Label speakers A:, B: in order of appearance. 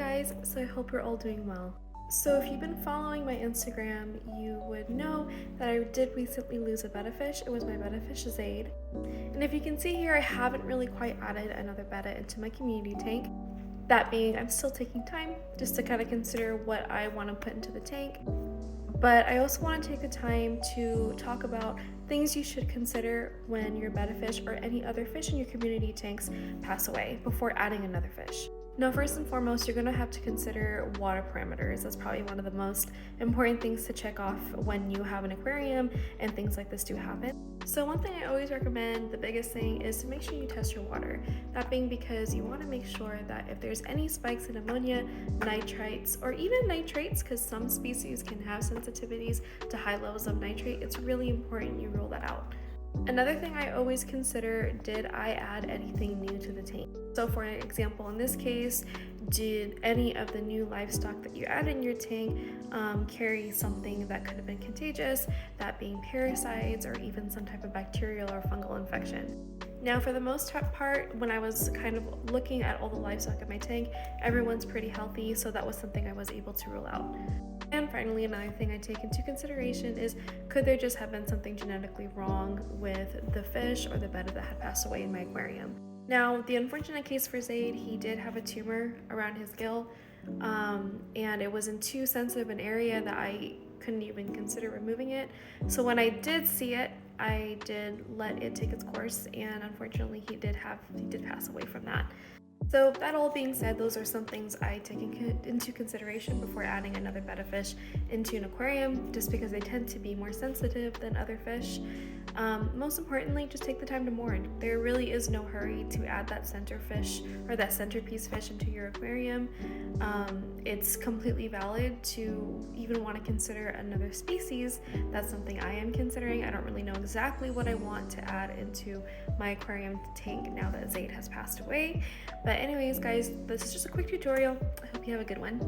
A: guys, so I hope you're all doing well. So if you've been following my Instagram, you would know that I did recently lose a betta fish. It was my betta fish Zaid. And if you can see here, I haven't really quite added another betta into my community tank. That being, I'm still taking time just to kind of consider what I want to put into the tank. But I also want to take the time to talk about things you should consider when your betta fish or any other fish in your community tanks pass away before adding another fish. Now, first and foremost, you're going to have to consider water parameters. That's probably one of the most important things to check off when you have an aquarium and things like this do happen. So one thing I always recommend, the biggest thing, is to make sure you test your water. That being because you want to make sure that if there's any spikes in ammonia, nitrites, or even nitrates, because some species can have sensitivities to high levels of nitrate, it's really important you rule that out. Another thing I always consider, did I add anything new to the tank? So for example, in this case, did any of the new livestock that you add in your tank carry something that could have been contagious, that being parasites or even some type of bacterial or fungal infection? Now, for the most part, when I was kind of looking at all the livestock in my tank, everyone's pretty healthy, so that was something I was able to rule out. And finally, another thing I take into consideration is, could there just have been something genetically wrong with the fish or the betta that had passed away in my aquarium? Now, the unfortunate case for Zaid, he did have a tumor around his gill, and it was in too sensitive an area that I couldn't even consider removing it. So when I did see it, I did let it take its course, and unfortunately he did pass away from that. So that all being said, those are some things I take into consideration before adding another betta fish into an aquarium, just because they tend to be more sensitive than other fish. Most importantly, just take the time to mourn. There really is no hurry to add that center fish or that centerpiece fish into your aquarium. It's completely valid to even want to consider another species. That's something I am considering. I don't really know exactly what I want to add into my aquarium tank now that Zaid has passed away. But anyways, guys, this is just a quick tutorial. I hope you have a good one.